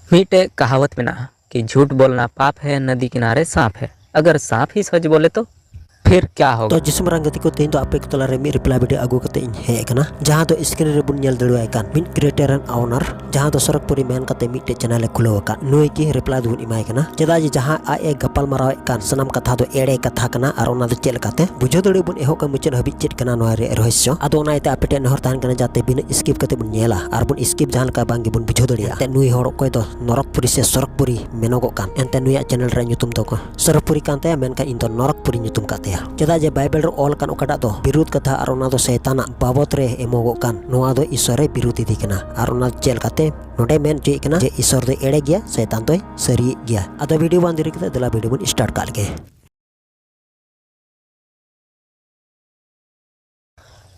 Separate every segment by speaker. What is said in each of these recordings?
Speaker 1: मीटे कहावत में ना कि झूठ बोलना पाप है, नदी किनारे सांप है। अगर सांप ही सच बोले तो फिर क्या
Speaker 2: तो
Speaker 1: होगा?
Speaker 2: जिसम रंग गति को तेन तो आपे तला रे मी रिप्लाई वीडियो आगु कते इन हे एकना जहां तो स्क्रीन रे बुन नेल दड़ुआय कान मिन क्रिएटर एंड ओनर जहां तो सरकपुरी मेन कते मिटे चैनल खुलो का नुई की रिप्लाई दुन इमाय कना चेदा जी जहां आ ए गपल माराव कान सनम कथा दो एड़े कथा कना और ओना दो चेल काते बुझो दड़े बुन एहो का मुचन हबि चेट कना नो रे रहस्य अदो ओना इते आपे टेन हर तान कना जाते बिन स्किप कते बुन नेला और बुन स्किप जहां का बांगे बुन बुझो दड़िया ते नुई हर कोय दो नरकपुरी से सरकपुरी मेनोगो कान एंते नुई चैनल रे nyutum दो को सरकपुरी कानते मेन का इन तो नरकपुरी nyutum काते चेदा जे बाइबल ऑल कान ओकाटा दो बिरुद कथा और ओना दो शैताना बाबत रे एमोगो कान नोआ दो ईश्वर रे बिरुद इदी कना और ओना चेल काते नोडे मेन जे कना जे ईश्वर दो एड़े गया शैतान दो सरी गया अदा वीडियो बांध दिरी कते दला वीडियो बन स्टार्ट काल के।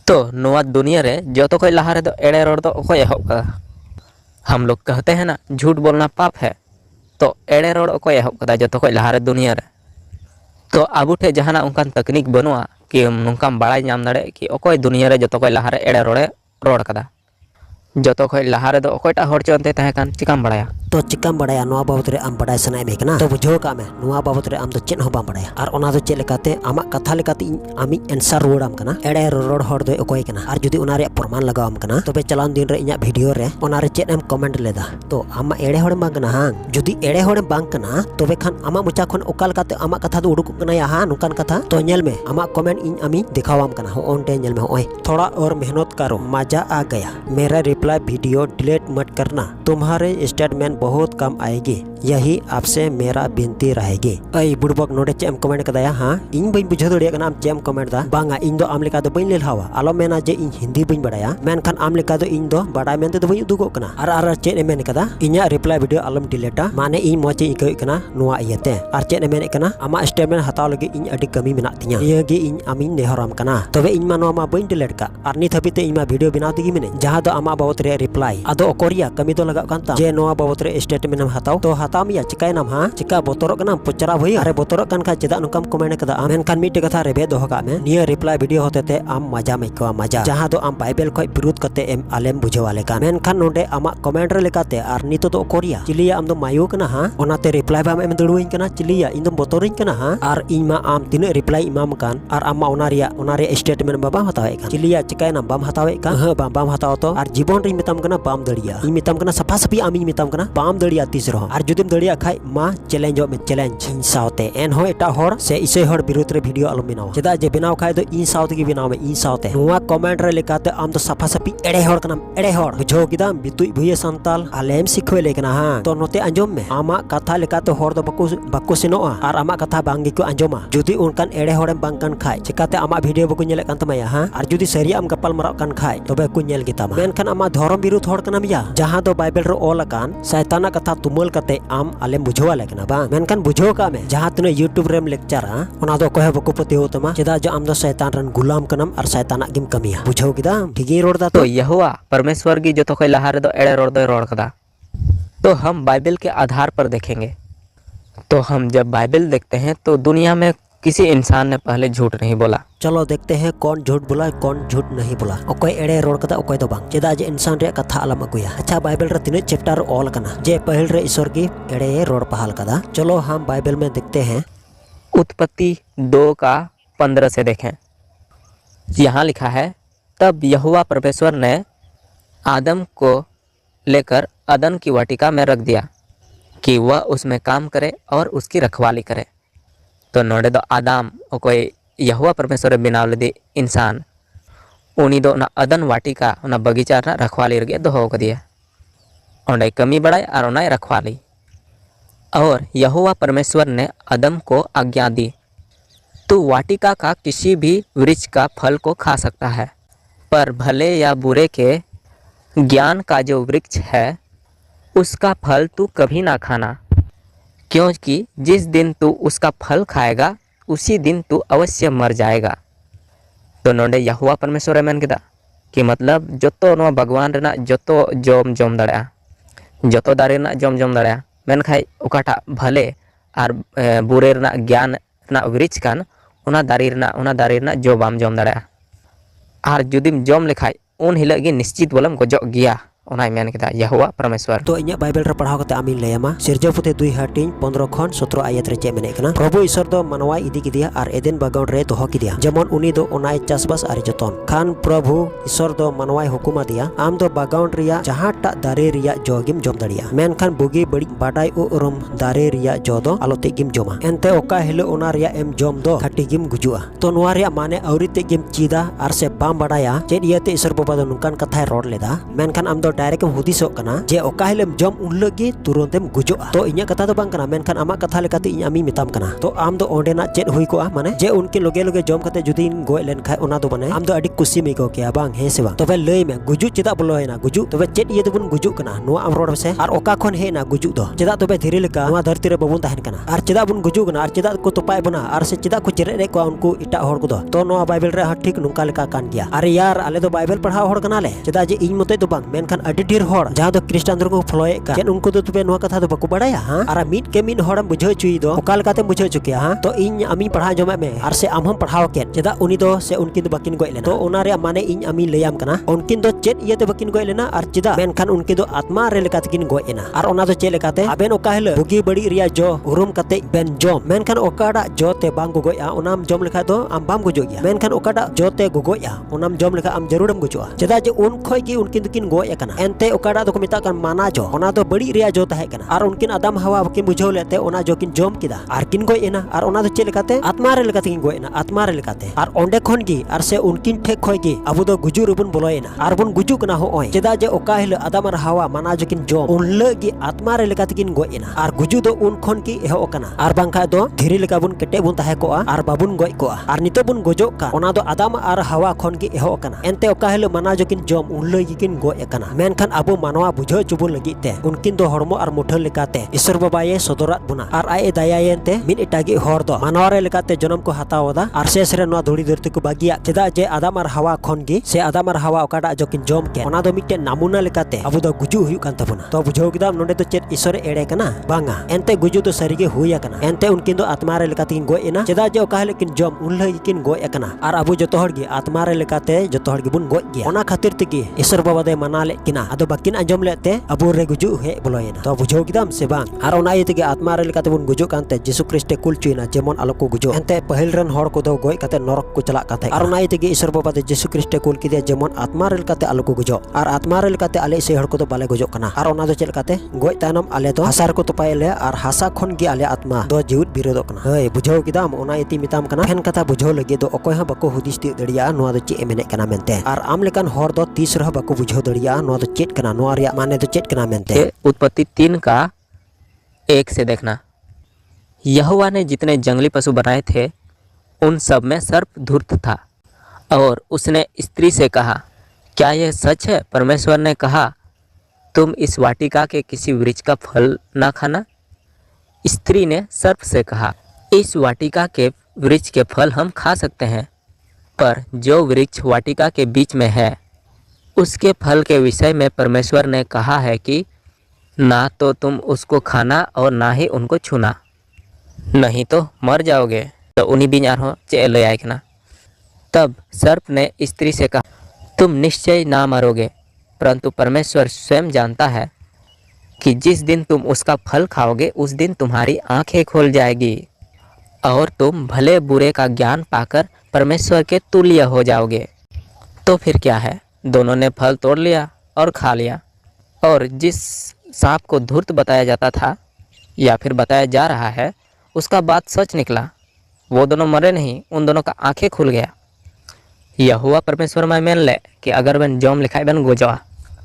Speaker 1: तो नोआ दुनिया रे जो तो कोई लहा रे दो एड़े रोड दो कोई एहब का। हम लोग कहते हैं ना झूठ बोलना पाप है, तो एड़े रोड कोई एहब का जो तो कोई लहा रे दुनिया रे। तो आबू ठे जहाना उनकान तकनीक बनुआ कि नुकाम बड़ाई नाम दाड़े कि ओकोय दुनिया रे जतो कोई लहा रे एड़े रोड़े रोड कदा। जतो कोई लहा रे दो ओकोयटा होड़ चोनते तहे कान चिकाम बड़ाया।
Speaker 2: तो चिकाम बड़ाया नोआ बाबत रे आम बड़ाय सनाय में कना तो बुझो का में नोआ बाबत रे आम तो चेन हो बाम बड़ाया और ओना दो चेल लेकाते आमा कथा लेकाते आमी आंसर रोड़ाम कना एड़े रोड होड़ दो ओकोय कना और जुदी ओना रे प्रमाण लगावम कना तबे चलान दिन रे इᱧᱟ वीडियो रे ओना रे चेन एम कमेंट लेदा तो आमा एड़े होड़ बांग कना हां जुदी एड़े होड़ बांग कना तबे खान आमा मुचा खन ओकाल काते आमा कथा दो उडुक कना या हां नुकान कथा तो नेल में आमा कमेंट इन आमी दिखावाम कना हो ओनटे नेल में ओय थोड़ा और मेहनत करो मजा आ गया मेरा रिप्लाई वीडियो डिलीट मत करना तुम्हारे स्टेटमेंट बहुत कम आएगी यही आपसे मेरा विनती रहेगी। ऐ बुड़बक नोडे चेम कमेंट कदाया हां इन बइन बुझो दड़िया कना आम चेम कमेंट दा बांगा इन दो आम लेका दो बइन लेलहावा आलो मेना जे इन हिंदी बइन बड़ाया मेनखान आम लेका दो इन दो बड़ाय मेनते दो बइन उदुगो कना आर चेन मेन कदा इᱧᱟ रिप्लाई वीडियो आलम डिलीटा माने इन मोचे इकई कना नोआ इयते आर चेन मेन कना आमा स्टेटमेंट हताव लगे इन अडी कमी मेना तिया इयगे इन आमिन नेहराम कना तबे इन मा नोआ मा बइन डिलीट का आर नित हबिते इन मा वीडियो बनाव दिगी मिने जहां दो आमा बाबत रे रिप्लाई आदो ओकोरिया कमी दो लगा कांता जे नोआ बाबत रे स्टेटमेंट हम हताव तो हतामिया चिकाय नाम हां चिका बोतरक कना पचरा भई अरे बोतरक कान खा चेदा नुकाम कमेंट कदा आम मेनखान मिटे कथा रेबे दोह का में निया रिप्लाई वीडियो होतेते आम मजा में को मजा जहां दो आम बाइबल खय विरोध कते एम आलेम बुझवाले का मेनखान नोडे आमा कमेंट रे लेकाते आर नितो दो ओकोरिया चिलिया आम दो मायो कना हां ओनाते रिप्लाई बाम एम दड़ुइन कना चिलिया इन दो बोतरिन कना हां आर इन मा आम तिने रिप्लाई इमाम कान आर आमा ओना रे स्टेटमेंट बाबा हतावे का चिलिया चिकाय नाम बाम हतावे का ह बाम हताव तो आर जीवन रे मिताम कना बाम दड़िया इन मिताम कना सफा सफी आमी मिताम कना बाम दड़िया तीस रहो आर जुदिम दड़िया खाय मा चैलेंज में चैलेंज इन सावते एन हो एटा होड़ से इसे होड़ विरोध रे वीडियो आलम बनाओ चेदा जे बनाव खाय दो इन सावते की बनाव में इन सावते नोआ कमेंट रे लेकाते आम तो सफा सफी एड़े होड़ कना एड़े होड़ बुझो किदाम बितुई भुये संताल आलेम सिखवे लेकना हां तो नोते अंजोम में आमा कथा लेकाते होड़ दो बको सेनोआ आर आमा कथा बांगी को अंजोमा जुदी उनकान एड़े होड़म बांगकान खाय चिकाते आमा वीडियो बको नेले कान तमाया हां आर जुदी सरी आम गपाल मराव कान खाय तबे को नेल गितामा मेनखान आमा धर्म विरोध होड़ कना मिया जहां दो बाइबल रे ऑल कान शैताना कथा तुमल कते आम आलेम बुझवा लेकना बा मेनखान बुझो का में जहां तने यूट्यूब रेम लेक्चरा ओना दो कोहे बको पति हो तमा चेदा जो आम दो शैतान रन गुलाम कनम और शैताना गिम कमिया बुझो किदा ठीकी रोड दा
Speaker 1: तो यहोवा परमेश्वर की जो तो कोई लहा रे दो एड़े रोड दो रोड कदा। तो हम बाइबल के आधार पर देखेंगे। तो हम जब बाइबल देखते हैं तो दुनिया में किसी इंसान ने पहले झूठ नहीं बोला।
Speaker 2: चलो देखते हैं कौन झूठ बोला कौन झूठ नहीं बोला ओकोय एड़े रोड कदा ओकोय दो बांग चेदा जे इंसान रे कथा आलम अगुया। अच्छा बाइबल रे तिने चैप्टर ऑल कना जे पहल रे ईश्वर की एड़े रोड पहाल कदा। चलो हम बाइबल में देखते हैं
Speaker 1: उत्पत्ति 2:15 से देखें। यहाँ लिखा है तब यहोवा परमेश्वर ने आदम को लेकर अदन की वाटिका में रख दिया कि वह उसमें काम करे और उसकी रखवाली करे। तो नोडे दो आदाम कोई यहोवा परमेश्वर बनाव लदी इंसान उनी दो ना अदन वाटिका ना बगीचा ना रखवाली रगे दोहो कदिया ओंडे कमी बड़ाय और ओनाय रखवाली। और यहोवा परमेश्वर ने आदम को आज्ञा दी तू वाटिका का किसी भी वृक्ष का फल को खा सकता है, पर भले या बुरे के ज्ञान का जो वृक्ष है उसका फल तू कभी ना खाना, क्योंकि जिस दिन तू उसका फल खाएगा उसी दिन तू अवश्य मर जाएगा। तो नोडे यहोवा परमेश्वर मेन केदा कि मतलब जोतो नो भगवान रेना जोतो जोम दाड़ा जोतो दारे रेना जोम दाड़ा मेनखाय ओकाटा भले और बुरे रेना ज्ञान रेना वृक्ष कान उना दारे रेना जो बाम जोम दाड़ा। और जुदिम जोम लेखाय उन हिलग गे निश्चित बोलम गजो गया ओनाय मेन केदा यहोवा परमेश्वर।
Speaker 2: तो इन्या बाइबल रे पढ़ाव कते आमिन लेयामा सिरजव पुथे 2 हाटिंग 15 खन 17 आयत रे चे मेने कना प्रभु ईश्वर दो मनवाय इदी किदिया आर एदेन बागान रे दोहो किदिया जेमन उनी दो ओनाय चासबास आर जतन खान प्रभु ईश्वर दो मनवाय हुकुमा दिया आम दो बागान रिया जहाटा दारे रिया जोगिम जम दड़िया मेन खान बुगी बड़ी बाडाय उरम दारे रिया जो दो आलोते गिम जमा एनते ओका हिलो ओना रिया एम जम दो खटी गिम गुजुआ तो नोआ रिया माने औरिते गिम चीदा आर से बाम बाडाया चेद इयाते ईश्वर बाबा दो नुकान कथाय रोड लेदा मेन खान आम दो डायरेक्ट हुदिसो कना जे ओका हिलेम जम उनलगी तुरंतेम गुजुआ तो इन्या कथा दो बांग कना मेन खान आमा कथा लेकाते इन आमी मिताम कना तो आम दो ओंडेना चेद हुई को माने जे उनके लोगे लोगे जम कते जुदी गोय लेन खाय ओना दो माने आम दो अडी कुसी में को के बांग हे से बांग तबे लय में गुजु चेदा बोलोयना गुजु तबे चेद इये दोबन गुजु कना नो आम रोड से आर ओका खन हेना गुजु दो चेदा तबे धीरे लेका नो धरती रे बबुन ताहन कना आर चेदा बुन गुजु कना आर चेदा को तोपाय बना आर से चेदा को चेरे रे को उनको इटा हर को दो तो नो बाइबल रे ठीक नुका लेका कान गया अरे यार आले दो बाइबल पढ़ाव हर कना ले चेदा जे इन मते दो बांग मेन खान अडी ढेर हर जहां दो क्रिश्चियन को फॉलोए का चेन उनको दो तबे नो कथा दो बको बडाया हां आर मीट के मीन हरम बुझो चुई दो ओका लेकाते बुझो चुकिया हां तो इन आमी पढ़ा जमे में आर से आम हम पढ़ाव के चेदा उनी दो से उनकिन दो बकिन गोय लेना तो ओना रे माने इन आमी लेयाम कना उनकिन दो चेद इये दो बकिन गोय लेना आर चेदा मेन खान उनके दो आत्मा रे लेकाते किन गोय एना आर ओना दो चे लेकाते आबेन ओका हेले बुगी बड़ी रिया जो उरुम कते बेन जम मेन खान ओकाडा जो ते बांग गोया ओनाम जम लेखा दो आम बाम गुजो गया मेन खान ओकाडा जो ते गोया ओनाम जम लेखा आम जरूरम गुजोआ चेदा जे उन खोय गी उनकिन दकिन गोय कना एनते ओकाडा दो को मिता kan माना जो ओना दो बड़ी रिया जो ताहे कना आर उनकिन आदम हवा बकिन बुझो लेते ओना जो किन जम किदा आर किन गोय एना आर ओना दो चे लेकाते आत्मा रे लेकाते किन गोय एना आत्मा रे लेकाते आर ओंडे खन गी आर से उनकिन ठेक खोय गी अबु दो गुजु रुबन बोलोयना आर बुन गुजु कना हो ओय चेदा जे ओका हिल आदम आर हवा माना जो किन जम उन लगी आत्मा रे लेकाते किन गोय एना आर गुजु दो उन खन की एहो ओकना आर बांखा दो धीरे लेका बुन केटे बुन ताहे कोआ आर बाबुन गोय कोआ आर नितो बुन गोजो का ओना दो आदम आर हवा खन की एहो ओकना एनते ओका हिल माना जो किन जम उन लगी किन गोय एकना मेन खान अबु मानवा बुझो चुबुन लगी ते उनकिन दो हरमो आर मुठल लेकाते ईश्वर बाबाये सदरात बुना आर आए दायायेनते मिन इटागी हर दो मानवारे लेकाते जन्म को हतावदा आर शेष रे नो धुड़ी धरती को बागिया चेदा जे आदम आर हवा खन गी से आदम आर हवा ओकाडा जो किन जम के ओना दो मिटे नामुना लेकाते अबु दो गुजु हुयु कान तबुना तो बुझो किदाम नोंडे तो चेद ईश्वर एड़े कना बांगा एनते गुजु तो सरीगे हुया कना एनते उनकिन दो आत्मा रे लेकाते किन गोय एना चेदा जे ओका लेकिन जम उन लगी किन गोय एकना आर अबु जतो हर गी आत्मा रे लेकाते जतो हर गी बुन गोय गया ओना खातिर तिगी ईश्वर बाबा दे मना ले किना अदो बाकिन अंजम लेते अबु रे गुजु हे बोलोयना तो बुझो किदाम से बांग आर ओना इतिगे आत्मा रे लेकाते बुन गुजु कानते यीशु ख्रिस्टे कुल चुइना जेमन आलो को गुजो एनते पहिल रन हर को दो गोय काते नरक को चला काते आर ओना इतिगे ईश्वर बाबा दे यीशु ख्रिस्टे कुल किदे जेमन आत्मा रे लेकाते आलो को गुजो आर आत्मा रे लेकाते आले से हर को दो बाले गुजो कना आर ओना दो चेल काते गोय तानम आले दो हासार को तोपाय ले आर हासा खन गे आले आत्मा दो जीवित बिरोध कना हय बुझो किदाम ओना इति मिताम कना फेन कथा बुझो लगे दो अकोय हा बको हुदिस ति दड़िया नोआ दो चे मेने कना मेनते आर आम लेकान हर दो 30 रह बको बुझो दड़िया नोआ दो चेत कना नोआ रिया माने दो चेत कना मेनते
Speaker 1: उत्पत्ति 3 का 1 से देखना यहोवा ने जितने जंगली पशु बनाए थे उन सब में सर्प धूर्त था और उसने स्त्री से कहा क्या यह सच है परमेश्वर ने कहा तुम इस वाटिका के किसी वृक्ष का फल ना खाना। स्त्री ने सर्प से कहा इस वाटिका के वृक्ष के फल हम खा सकते हैं पर जो वृक्ष वाटिका के बीच में है उसके फल के विषय में परमेश्वर ने कहा है कि ना तो तुम उसको खाना और ना ही उनको छूना नहीं तो मर जाओगे। तो उन्हीं बिनार हो चे ले आए ना। तब सर्प ने स्त्री से कहा तुम निश्चय ना मरोगे परंतु परमेश्वर स्वयं जानता है कि जिस दिन तुम उसका फल खाओगे उस दिन तुम्हारी आंखें खोल जाएगी और तुम भले बुरे का ज्ञान पाकर परमेश्वर के तुल्य हो जाओगे। तो फिर क्या है दोनों ने फल तोड़ लिया और खा लिया और जिस सांप को धूर्त बताया जाता था या फिर बताया जा रहा है उसका बात सच निकला। वो दोनों मरे नहीं, उन दोनों का आंखें खुल गया। यहोवा परमेश्वर में मेन ले कि अगर बन जम लिखाई बन गोजवा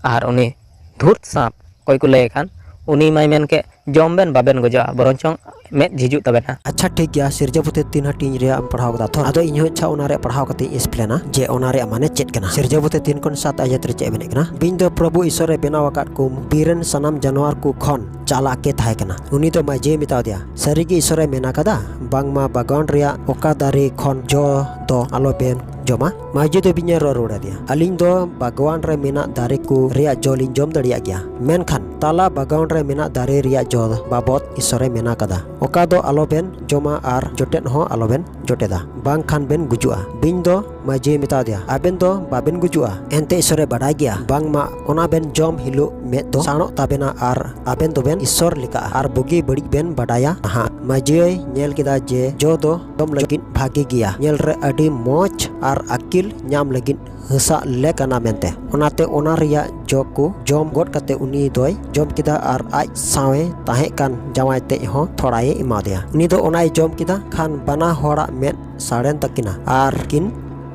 Speaker 1: और उन्हीं धूर्त सांप कोई को ले खान उन्हीं माई मेन के जम बेन बाबेन गोजवा बरंचों में झिजु तबेना।
Speaker 2: अच्छा ठीक गया सिरजपुते 3 हाटिंग रे आम पढ़ाव कदा थो आदो इन्हो इच्छा ओना रे पढ़ाव कते एक्सप्लेना जे ओना रे माने चेत कना सिरजपुते 3 kon 7 आयत रे चे मेने कना बिन दो प्रभु ईश्वर रे बेनाव आकाद को बीरन सनम जानवर को खन चाला के थाय कना उनी तो माजे मिता दिया सरीगे ईश्वर रे मेना कदा बांगमा बागान रिया ओका दारे खन जो दो आलो बेन जमा माजे दो बिnya रोड़ा दिया अलिंग दो बागवान रे मेना दारे को रिया जोलिन जम दड़िया गया मेनखान ताला बागान रे मेना दारे रिया जो do babot isore mena kada oka do aloben joma ar jotet ho aloben joteda bang khan ben gujua bing do maje meta dia aben do baben gujua ente isore badai gia bang ma ona ben jom hilu met do sanok tabena ar aben do ben isor lika ar bugi badi ben badaya ha maje nyel kida je jo do dom lagin bhagi gia nyel re adi moch ar akil nyam lagin hesa lekana mente onate ona riya joku jom god kate uni doi jom kida ar aj sawe tahe kan jawai te ho thoraye imadia uni do onai jom kida khan bana hora met saren takina ar kin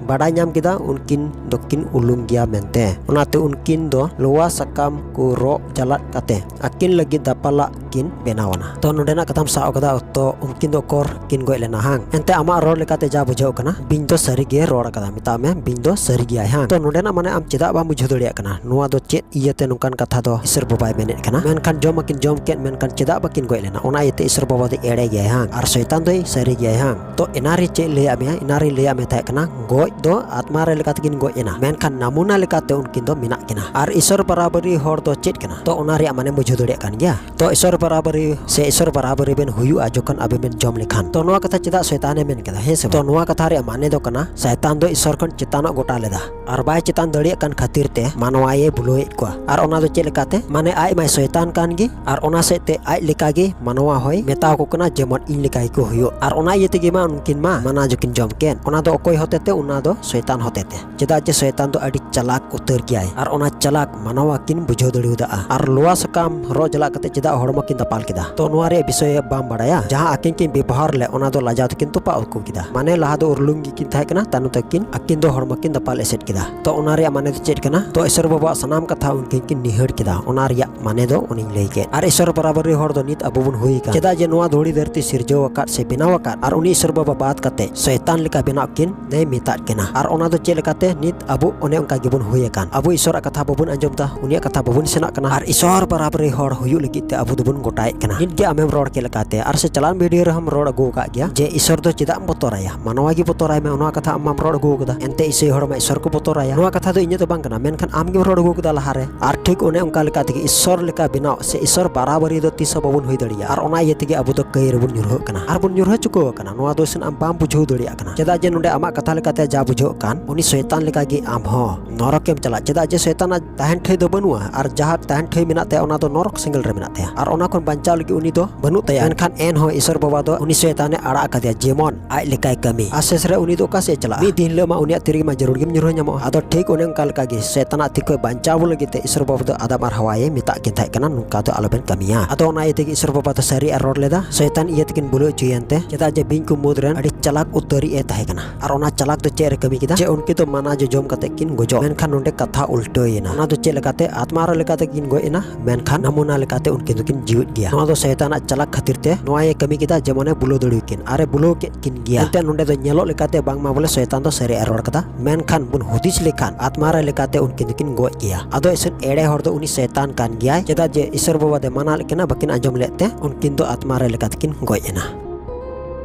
Speaker 2: badai nyam kida unkin dokin ulung gia mente onate unkin do luwa sakam ku ro jalat kate akin lagi dapala kin benawana to nodena katam sa okada to unkin do kor kin goi lena hang ente ama ror lekate ja bujau kana bing do sari ge ror kada mitame bing do sari ge hang to nodena mane am cheda ba bujau doliya kana nuwa do chet iyete nungkan katha do isir bobai menet kana menkan jom akin jom ket menkan cheda ba kin goi lena ona ite isir boba de ere ge hang ar setan doi sari ge hang to enari che le amya enari le amya ta kana goi do atma re lekate kin goi ena menkan namuna lekate unkin do minak kina ar isor barabari hor do chet kana to ona ri amane bujau doliya kan ya to isor barabari se isor barabari ben huyu ajokan abe ben jom lekhan to nuwa katha cheda setan men kada he se to nuwa katha re amane do kana setan do isor kon chitana gota leda ar bai chitan doliya kan khatir te manwaye buloi ko ar ona do chet lekate mane ai mai setan kan gi ar ona se te ai lekagi manwa hoy meta ko kana jemon in lekai ko huyu ar ona yete gi ma unkin ma mana jokin jom ken ona do okoi hotete una do setan hotete cheda je setan do adi chalak utar gyai ar ona chalak manawa kin bujau doli uda ar luwa sakam ro jalak kate cheda hormo kin dapal kida to nuwa re bisoy bam badaya jaha akin kin bibahar le ona do lajat kin tupa uku kida mane laha do urlungi kin thai kana tanu takin akin do hormo kin dapal eset kida to ona re mane do chet kana to isor baba sanam katha unkin kin nihar kida ona re mane do uning lei ke ar isor barabari hor do nit abubun hui ka cheda je nuwa dhori dharti sirjo wakat se binaw wakat ar uni isor baba baat kate setan lika binaw kin nei mitat kena ar ona do chet lekate nit abu one onka gibun hui kan abu isor katha babun anjom ta unia katha babun senak kana ar isor barabari hor huyu legit te abu dubun gotai kana nit ge amem ror ke lekate ar se chalan video re ham ror agu ka gya je isor do cheda botoraya manwa gi botorai me ona katha amam ror agu kada ente isei hor ma isor ko botoraya noa katha do inya do bang kana menkan am gi ror agu kada lahare ar thik one onka lekate ge isor leka binaw se isor barabari do tisa babun hui dariya ar ona yete ge abu do kai rebun nyurho kana ar bun nyurho chuko kana noa do sen am bam bujhau dariya kana cheda je nonde ama katha lekate ja bujho kan uni setan leka gi am ho norokem chala cheda je setan tahen thai do banua ar jahat tahen thai minat te ona do norok single re minat te ar ona kon banchaw lagi uni do banu te menkan en ho isor baba do uni setane ara akadia jemon ai lekai kami ases re uni do ka se chala mi din le ma uni tiri ma jarur gim nyuruh nyamo ado thik one kal kagi setana tiko banchaw lagi te isor baba do adam ar hawaye mita kin thai kana nungka do aloben kamia ado ona ite isor baba do sari error leda setan iye tikin bulu juyante cheda je bingku mudren adi chalak utari e thai kana ar ona chalak do cher kami kita je unki to mana je jom kate kin gojo menkan nonde katha ultoyena ona do che lekate atmar lekate kin goena menkan namuna lekate unki do kin jiut gia ona do setana chalak khatir te noa ye kami kita jemone bulo dori kin are bulo ke kin gia ente nonde do nyelo lekate bangma bole setan do seri error kata menkan bun hudis lekan atmar lekate unki do kin go gia ado esen ere hor do uni setan kan gia cheda je isor baba de mana lekena bakin anjom lete unkin do atmar lekate kin goena